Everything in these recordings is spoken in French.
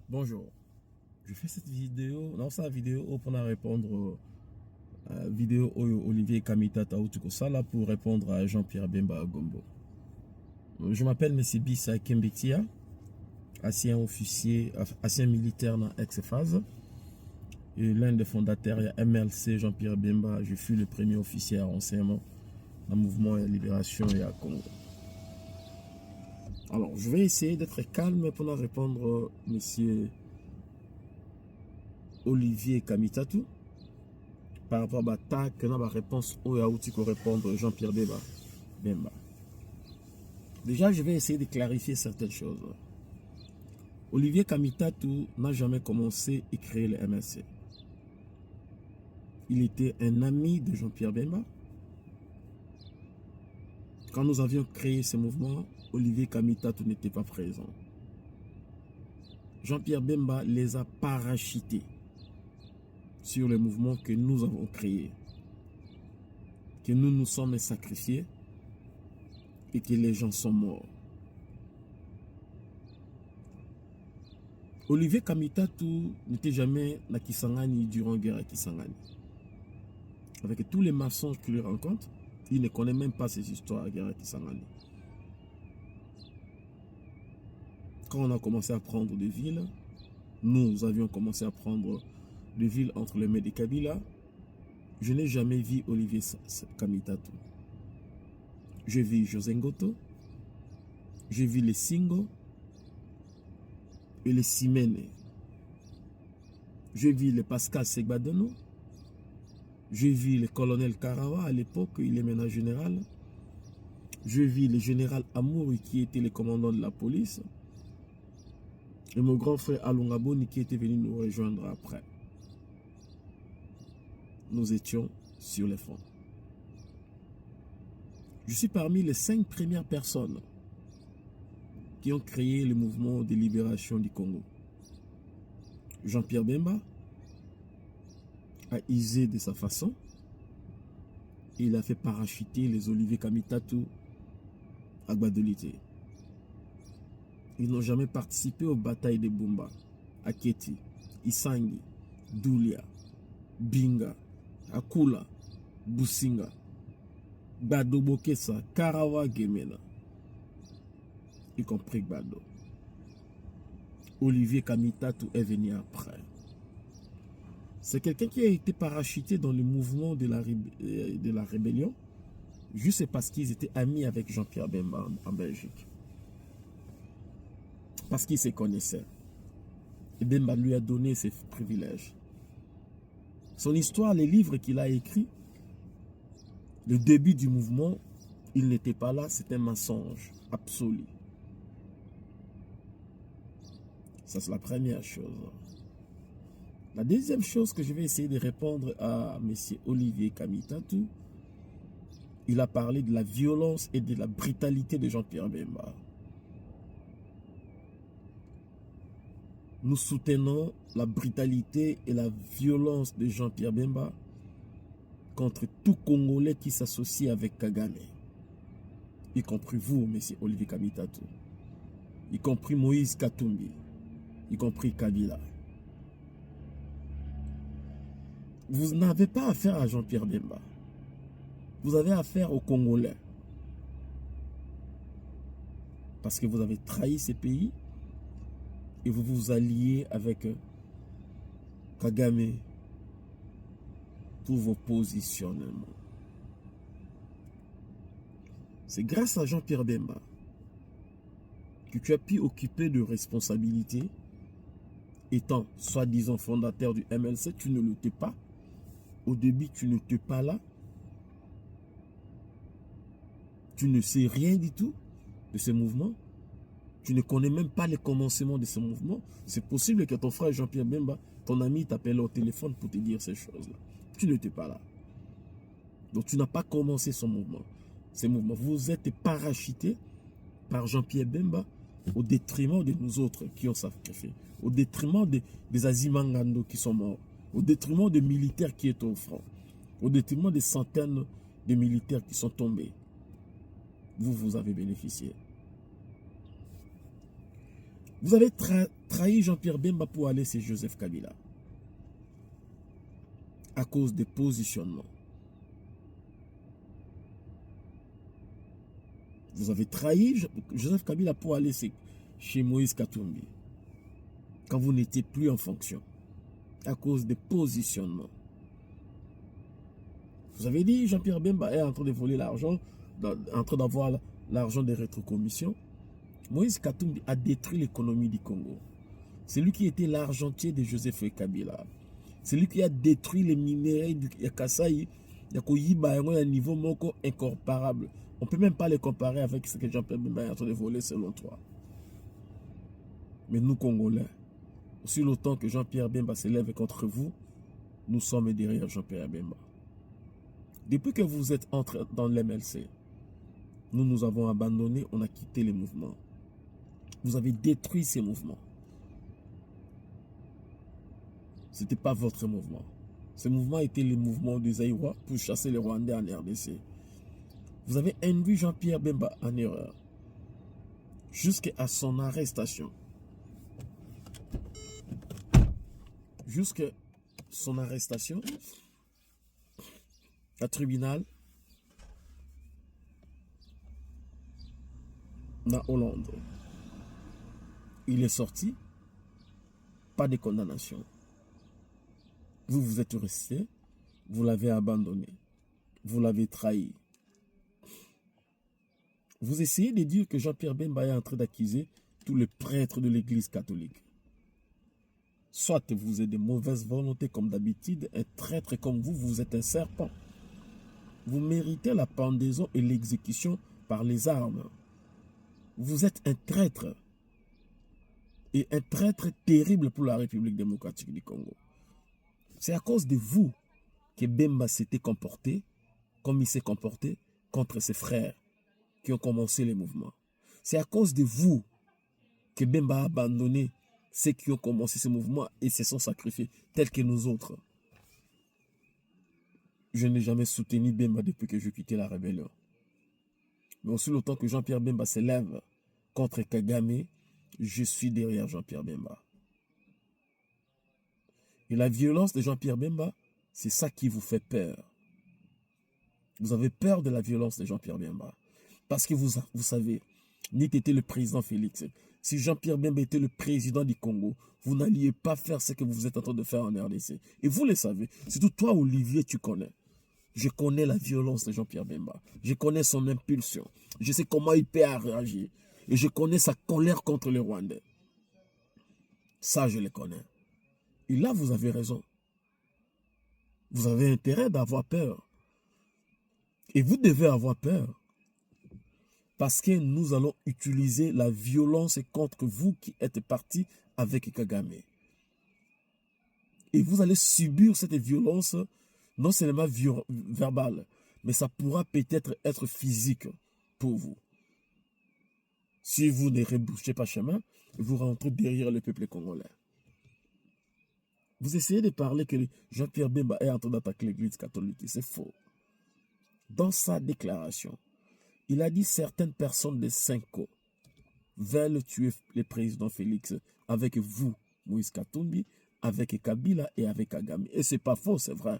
Bonjour, je fais cette vidéo, dans sa vidéo pour répondre à la vidéo Olivier Kamitata Sala pour répondre à Jean-Pierre Bemba Gombo. Je m'appelle M. Bissa Kembetia, ancien officier, ancien militaire dans ex-phase. Et l'un des fondateurs, il y a MLC Jean-Pierre Bemba, je fus le premier officier à renseignement dans le mouvement de libération et à Congo. Alors, je vais essayer d'être calme pour répondre à M. Olivier Kamitatu par rapport à l'attaque, la réponse au Yaouti pour répondre Jean-Pierre Bemba. Déjà, je vais essayer de clarifier certaines choses. Olivier Kamitatu n'a jamais commencé à créer le MLC. Il était un ami de Jean-Pierre Bemba. Quand nous avions créé ce mouvement, Olivier Kamitatu n'était pas présent. Jean-Pierre Bemba les a parachutés sur le mouvement que nous avons créé, que nous nous sommes sacrifiés et que les gens sont morts. Olivier Kamitatu n'était jamais à Kisangani durant la guerre à Kisangani. Avec tous les mensonges qu'il rencontre, il ne connaît même pas ces histoires à la guerre à Kisangani. Quand on a commencé à prendre des villes, nous avions commencé à prendre des villes entre les mains de Kabila. Je n'ai jamais vu Olivier Kamitatu. J'ai vu José Ngoto, j'ai vu les Singo et les Simene. J'ai vu le Pascal Segbadono, j'ai vu le colonel Karawa à l'époque, il est maintenant général. J'ai vu le général Amour qui était le commandant de la police. Et mon grand frère Alungaboni qui était venu nous rejoindre après. Nous étions sur les fronts. Je suis parmi les 5 premières personnes qui ont créé le mouvement de libération du Congo. Jean-Pierre Bemba a isé de sa façon. Il a fait parachuter les Olivier Kamitatu à Gbadolite. Ils n'ont jamais participé aux batailles de Bumba, Aketi, Isangi, Doulia, Binga, Akula, Businga, Bado Bokessa, Karawa, Gemena, y compris Bado. Olivier Kamitatu est venu après. C'est quelqu'un qui a été parachuté dans le mouvement de la rébellion, juste parce qu'ils étaient amis avec Jean-Pierre Bemba en Belgique. Parce qu'ils se connaissaient. Et Bemba lui a donné ses privilèges. Son histoire, les livres qu'il a écrits, le début du mouvement, il n'était pas là, c'est un mensonge absolu. Ça, c'est la première chose. La deuxième chose que je vais essayer de répondre à M. Olivier Kamitatu, il a parlé de la violence et de la brutalité de Jean-Pierre Bemba. Nous soutenons la brutalité et la violence de Jean-Pierre Bemba contre tout Congolais qui s'associe avec Kagame, y compris vous, M. Olivier Kamitatu, y compris Moïse Katumbi, y compris Kabila. Vous n'avez pas affaire à Jean-Pierre Bemba. Vous avez affaire aux Congolais. Parce que vous avez trahi ces pays et vous vous alliez avec Kagame pour vos positionnements. C'est grâce à Jean-Pierre Bemba que tu as pu occuper de responsabilités. Étant soi-disant fondateur du MLC, tu ne l'étais pas. Au début, tu n'étais pas là. Tu ne sais rien du tout de ce mouvement. Tu ne connais même pas les commencements de ce mouvement. C'est possible que ton frère Jean-Pierre Bemba, ton ami, t'appelle au téléphone pour te dire ces choses-là. Tu n'étais pas là. Donc tu n'as pas commencé ce mouvement. Vous êtes parachutés par Jean-Pierre Bemba au détriment de nous autres qui ont sacrifié. Au détriment des Azimangando qui sont morts. Au détriment des militaires qui étaient au front. Au détriment des centaines de militaires qui sont tombés. Vous avez bénéficié. Vous avez trahi Jean-Pierre Bemba pour aller chez Joseph Kabila. À cause des positionnements. Vous avez trahi Joseph Kabila pour aller chez Moïse Katumbi. Quand vous n'étiez plus en fonction. À cause des positionnements. Vous avez dit Jean-Pierre Bemba est en train de voler l'argent, en train d'avoir l'argent des rétrocommissions. Moïse Katumbi a détruit l'économie du Congo. C'est lui qui était l'argentier de Joseph Kabila. C'est lui qui a détruit les minéraux du Kasaï. Il y a un niveau incomparable. On ne peut même pas les comparer avec ce que Jean-Pierre Bemba est en train de voler selon toi. Mais nous, Congolais, aussi longtemps que Jean-Pierre Bemba s'élève contre vous, nous sommes derrière Jean-Pierre Bemba. Depuis que vous êtes entré dans l'MLC, nous avons abandonné, on a quitté les mouvements. Vous avez détruit ces mouvements. Ce n'était pas votre mouvement. Ce mouvement était le mouvement des Zaïrois pour chasser les Rwandais en RDC. Vous avez induit Jean-Pierre Bemba en erreur jusqu'à son arrestation. Jusqu'à son arrestation à tribunal en Hollande. Il est sorti, pas de condamnation. Vous êtes resté, vous l'avez abandonné, vous l'avez trahi. Vous essayez de dire que Jean-Pierre Bemba est en train d'accuser tous les prêtres de l'Église catholique. Soit vous êtes de mauvaise volonté comme d'habitude, un traître comme vous êtes un serpent. Vous méritez la pendaison et l'exécution par les armes. Vous êtes un traître. Et un traître terrible pour la République démocratique du Congo. C'est à cause de vous que Bemba s'était comporté comme il s'est comporté contre ses frères qui ont commencé les mouvements. C'est à cause de vous que Bemba a abandonné ceux qui ont commencé ce mouvement et se sont sacrifiés, tels que nous autres. Je n'ai jamais soutenu Bemba depuis que je quittais la rébellion. Mais aussi longtemps que Jean-Pierre Bemba s'élève contre Kagame, je suis derrière Jean-Pierre Bemba. Et la violence de Jean-Pierre Bemba, c'est ça qui vous fait peur. Vous avez peur de la violence de Jean-Pierre Bemba. Parce que vous savez, Nit était le président Félix. Si Jean-Pierre Bemba était le président du Congo, vous n'alliez pas faire ce que vous êtes en train de faire en RDC. Et vous le savez. Surtout toi, Olivier, tu connais. Je connais la violence de Jean-Pierre Bemba. Je connais son impulsion. Je sais comment il peut réagir. Et je connais sa colère contre les Rwandais. Ça, je le connais. Et là, vous avez raison. Vous avez intérêt d'avoir peur. Et vous devez avoir peur. Parce que nous allons utiliser la violence contre vous qui êtes partis avec Kagame. Et vous allez subir cette violence, non seulement verbale, mais ça pourra peut-être être physique pour vous. Si vous ne rebouchez pas chemin, vous rentrez derrière le peuple congolais. Vous essayez de parler que Jean-Pierre Bemba est en train d'attaquer l'Église catholique. C'est faux. Dans sa déclaration, il a dit certaines personnes de Senko veulent tuer le président Félix avec vous, Moïse Katumbi, avec Kabila et avec Kagame. Et ce n'est pas faux, c'est vrai.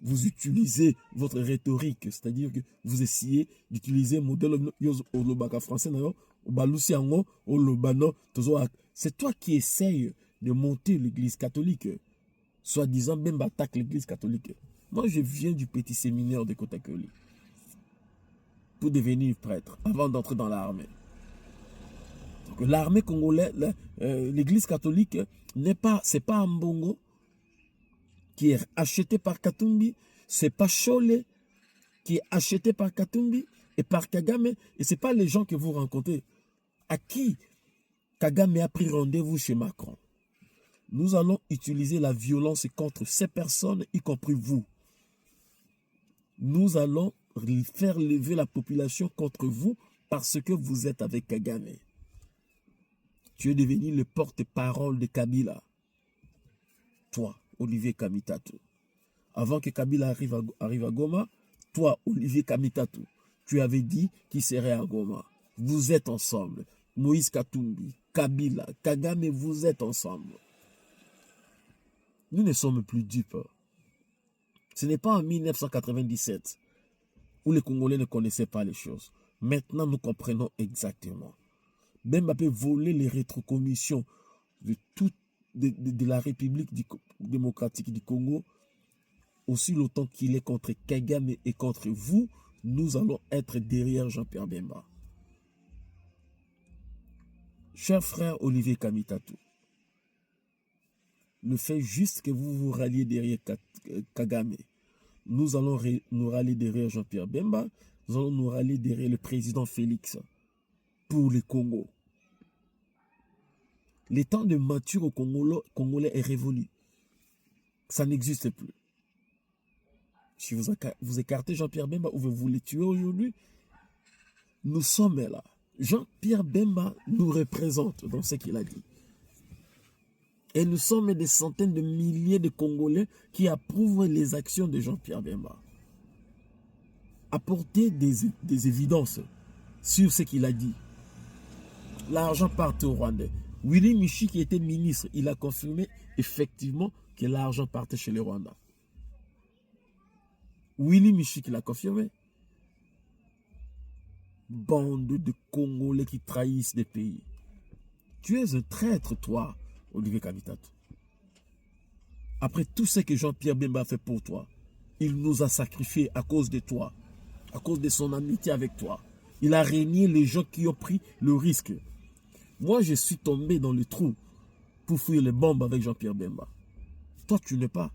Vous utilisez votre rhétorique, c'est-à-dire que vous essayez d'utiliser le modèle français. C'est toi qui essayes de monter l'Église catholique. Soi-disant, Bemba attaque l'Église catholique. Moi, je viens du petit séminaire de Kotakoli pour devenir prêtre avant d'entrer dans l'armée. L'armée congolaise, l'Église catholique, c'est pas un Mbongo qui est acheté par Katumbi, c'est pas Cholet qui est acheté par Katumbi et par Kagame, et c'est pas les gens que vous rencontrez. À qui Kagame a pris rendez-vous chez Macron. Nous allons utiliser la violence contre ces personnes, y compris vous. Nous allons faire lever la population contre vous parce que vous êtes avec Kagame. Tu es devenu le porte-parole de Kabila. Toi, Olivier Kamitatu. Avant que Kabila arrive à Goma, toi, Olivier Kamitatu, tu avais dit qu'il serait à Goma. Vous êtes ensemble. Moïse Katumbi, Kabila, Kagame, vous êtes ensemble. Nous ne sommes plus dupes. Ce n'est pas en 1997 où les Congolais ne connaissaient pas les choses. Maintenant, nous comprenons exactement. Bemba peut voler les rétrocommissions de la République démocratique du Congo aussi longtemps qu'il est contre Kagame et contre vous. Nous allons être derrière Jean-Pierre Bemba. Cher frère Olivier Kamitatu, le fait juste que vous vous ralliez derrière Kagame, nous allons nous rallier derrière Jean-Pierre Bemba, nous allons nous rallier derrière le président Félix pour le Congo. Le temps de mature au Congolais est révolu. Ça n'existe plus. Si vous écartez Jean-Pierre Bemba ou vous voulez tuer aujourd'hui, nous sommes là. Jean-Pierre Bemba nous représente dans ce qu'il a dit. Et nous sommes des centaines de milliers de Congolais qui approuvent les actions de Jean-Pierre Bemba. Apporter des évidences sur ce qu'il a dit. L'argent part au Rwandais. Willy Michi, qui était ministre, il a confirmé effectivement que l'argent partait chez les Rwandais. Willy Michi qui l'a confirmé. Bande de Congolais qui trahissent des pays. Tu es un traître, toi, Olivier Kamitatu. Après tout ce que Jean-Pierre Bemba a fait pour toi, il nous a sacrifiés à cause de toi, à cause de son amitié avec toi. Il a régné les gens qui ont pris le risque. Moi, je suis tombé dans le trou pour fuir les bombes avec Jean-Pierre Bemba. Toi, tu n'es pas.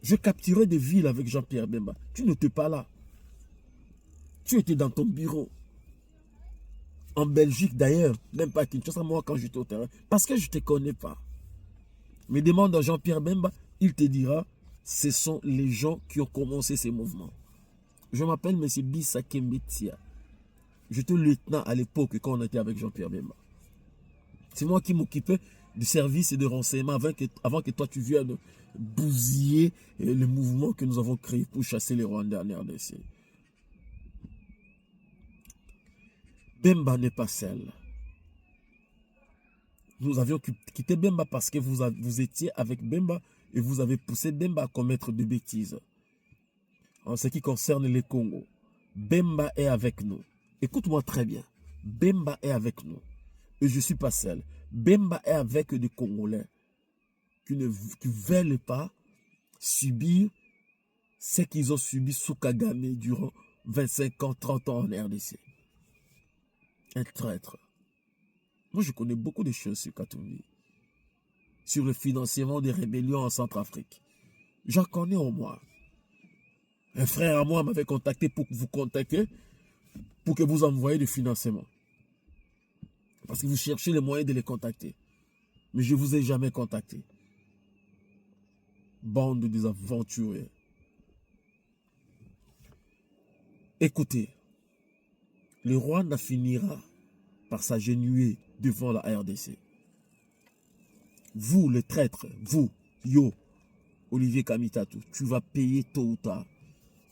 Je capturais des villes avec Jean-Pierre Bemba. Tu n'étais pas là. Tu étais dans ton bureau. En Belgique d'ailleurs, même pas à Kinshasa, moi quand j'étais au terrain. Parce que je ne te connais pas. Mais demande à Jean-Pierre Bemba, il te dira, ce sont les gens qui ont commencé ces mouvements. Je m'appelle M. Bisa Kembetia. J'étais lieutenant à l'époque quand on était avec Jean-Pierre Bemba. C'est moi qui m'occupais du service et de renseignement avant que toi tu viennes bousiller le mouvement que nous avons créé pour chasser les Rwandais en RDC. Bemba n'est pas seul. Nous avions quitté Bemba parce que vous étiez avec Bemba et vous avez poussé Bemba à commettre des bêtises. En ce qui concerne les Congo, Bemba est avec nous. Écoute-moi très bien. Bemba est avec nous. Et je ne suis pas seul. Bemba est avec des Congolais qui ne veulent pas subir ce qu'ils ont subi sous Kagame durant 25 ans, 30 ans en RDC. Un traître. Moi, je connais beaucoup de choses sur Katumbi. Sur le financement des rébellions en Centrafrique. J'en connais au moins. Un frère à moi m'avait contacté pour vous contacter, pour que vous envoyiez du financement. Parce que vous cherchez les moyens de les contacter. Mais je ne vous ai jamais contacté. Bande de désaventurés. Écoutez, le Rwanda finira par s'agenouiller devant la RDC. Vous, les traîtres, vous, yo, Olivier Kamitatu, tu vas payer tôt ou tard.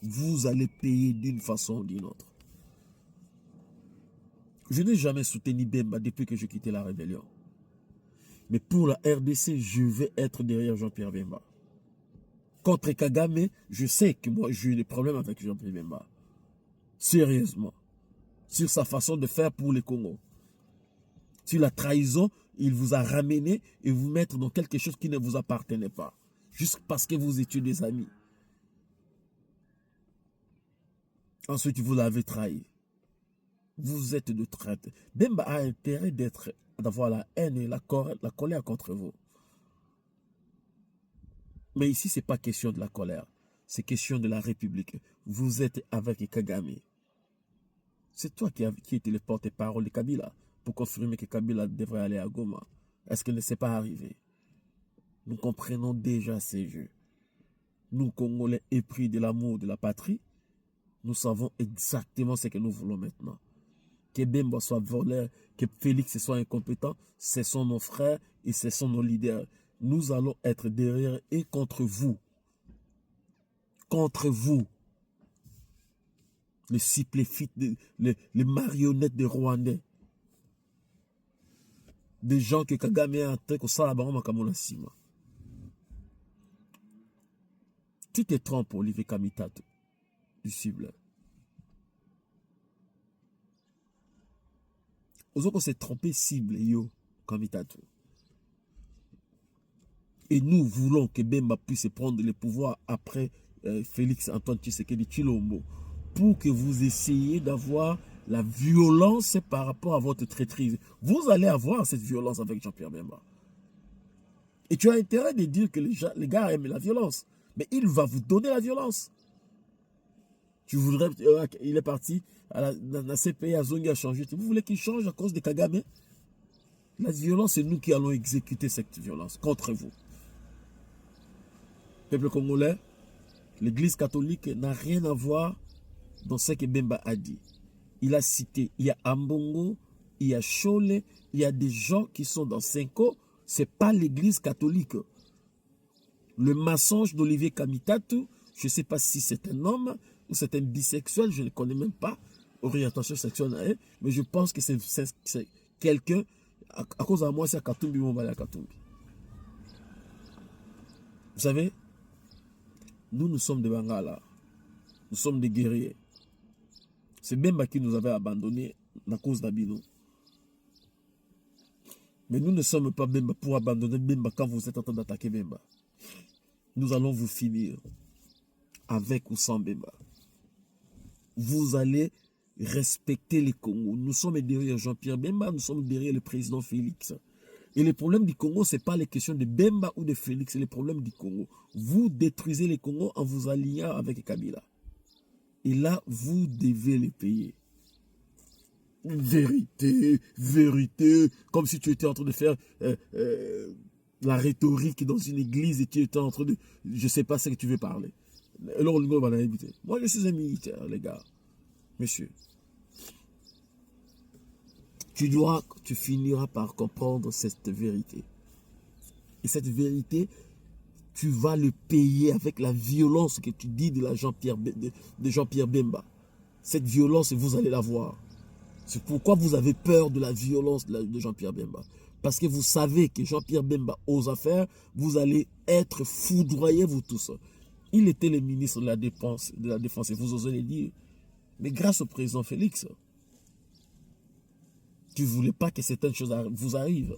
Vous allez payer d'une façon ou d'une autre. Je n'ai jamais soutenu Bemba depuis que j'ai quitté la rébellion. Mais pour la RDC, je vais être derrière Jean-Pierre Bemba. Contre Kagame, je sais que moi j'ai eu des problèmes avec Jean-Pierre Bemba. Sérieusement. Sur sa façon de faire pour les Congo. Sur la trahison, il vous a ramené et vous mettre dans quelque chose qui ne vous appartenait pas. Juste parce que vous étiez des amis. Ensuite, vous l'avez trahi. Vous êtes de traite. Bemba a intérêt d'avoir la haine et la colère contre vous. Mais ici, ce n'est pas question de la colère. C'est question de la République. Vous êtes avec Kagame. C'est toi qui étais le porte-parole de Kabila pour confirmer que Kabila devrait aller à Goma. Est-ce qu'il ne s'est pas arrivé? Nous comprenons déjà ces jeux. Nous, Congolais épris de l'amour de la patrie, nous savons exactement ce que nous voulons maintenant. Que Bemba soit voleur, que Félix soit incompétent, ce sont nos frères et ce sont nos leaders. Nous allons être derrière et contre vous. Contre vous. Les suppléfites, les marionnettes des Rwandais. des gens que Kagame a en train de faire la Sima. Tu te trompes, Olivier Kamitatou, du cible. Aux autres, on s'est trompé cible, yo, Kamitatou. Et nous voulons que Bemba puisse prendre le pouvoir après Félix Antoine Tshisekedi Tshilombo pour que vous essayiez d'avoir la violence par rapport à votre traîtrise. Vous allez avoir cette violence avec Jean-Pierre Bemba. Et tu as intérêt de dire que les gars aiment la violence. Mais il va vous donner la violence. Tu voudrais... il est parti à la CPI, à Zongi a changé. Vous voulez qu'il change à cause de Kagame? La violence, c'est nous qui allons exécuter cette violence contre vous. Peuple congolais, l'église catholique n'a rien à voir dans ce que Bemba a dit. Il a cité, il y a Ambongo, il y a Chole, il y a des gens qui sont dans Senko. Ce n'est pas l'église catholique. Le mensonge d'Olivier Kamitatou, je ne sais pas si c'est un homme ou c'est un bisexuel, je ne connais même pas orientation sexuelle, mais je pense que c'est quelqu'un, à cause de moi, c'est à Katumbi, on va aller à Katumbi. Vous savez, nous sommes des Bangala, nous sommes des guerriers. C'est Bemba qui nous avait abandonnés à cause d'Abino. Mais nous ne sommes pas Bemba pour abandonner Bemba quand vous êtes en train d'attaquer Bemba. Nous allons vous finir avec ou sans Bemba. Vous allez respecter les Congos. Nous sommes derrière Jean-Pierre Bemba, nous sommes derrière le président Félix. Et le problème du Congo, ce n'est pas les questions de Bemba ou de Félix, c'est le problème du Congo. Vous détruisez les Congos en vous alliant avec Kabila. Et là, vous devez les payer. Vérité, vérité, comme si tu étais en train de faire la rhétorique dans une église et tu étais en train de... Je ne sais pas ce que tu veux parler. Alors, moi, je suis un militaire, les gars. Monsieur. Tu finiras par comprendre cette vérité. Et cette vérité, tu vas le payer avec la violence que tu dis de Jean-Pierre Bemba. Cette violence, vous allez la voir. C'est pourquoi vous avez peur de la violence de Jean-Pierre Bemba. Parce que vous savez que Jean-Pierre Bemba ose faire, vous allez être foudroyés, vous tous. Il était le ministre de la Défense, et vous osez le dire. Mais grâce au président Félix, tu ne voulais pas que certaines choses vous arrivent.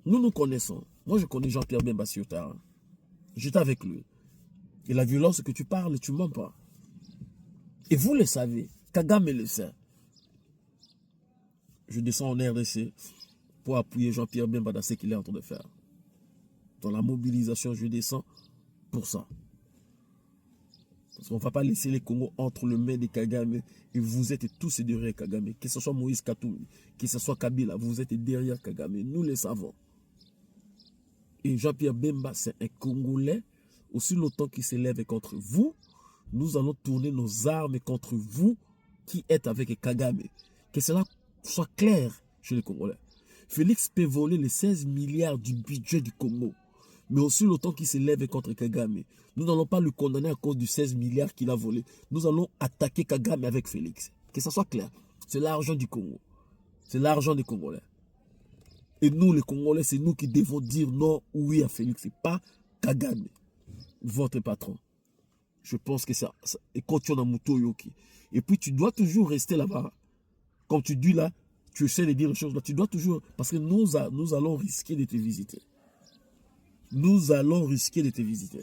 Nous nous connaissons. Moi, je connais Jean-Pierre Bemba sur terrain. J'étais avec lui. Et la violence que tu parles, tu ne mens pas. Et vous le savez. Kagame le sait. Je descends en RDC pour appuyer Jean-Pierre Bemba dans ce qu'il est en train de faire. Dans la mobilisation, je descends pour ça. Parce qu'on ne va pas laisser les Congos entre les mains de Kagame. Et vous êtes tous derrière Kagame. Que ce soit Moïse Katumbi, que ce soit Kabila, vous êtes derrière Kagame. Nous le savons. Et Jean-Pierre Bemba, c'est un Congolais. Aussi longtemps qu'il s'élève contre vous, nous allons tourner nos armes contre vous qui êtes avec Kagame. Que cela soit clair chez les Congolais. Félix peut voler les 16 milliards du budget du Congo. Mais aussi longtemps qu'il s'élève contre Kagame, nous n'allons pas le condamner à cause du 16 milliards qu'il a volé. Nous allons attaquer Kagame avec Félix. Que ça soit clair. C'est l'argent du Congo. C'est l'argent des Congolais. Et nous, les Congolais, c'est nous qui devons dire non ou oui à Félix. Ce n'est pas Kagame, votre patron. Je pense que ça et quand tu es dans Muto Yoki. Et puis tu dois toujours rester là-bas. Comme tu dis là, tu essaies de dire les choses là. Tu dois toujours... Parce que nous allons risquer de te visiter. Nous allons risquer de te visiter.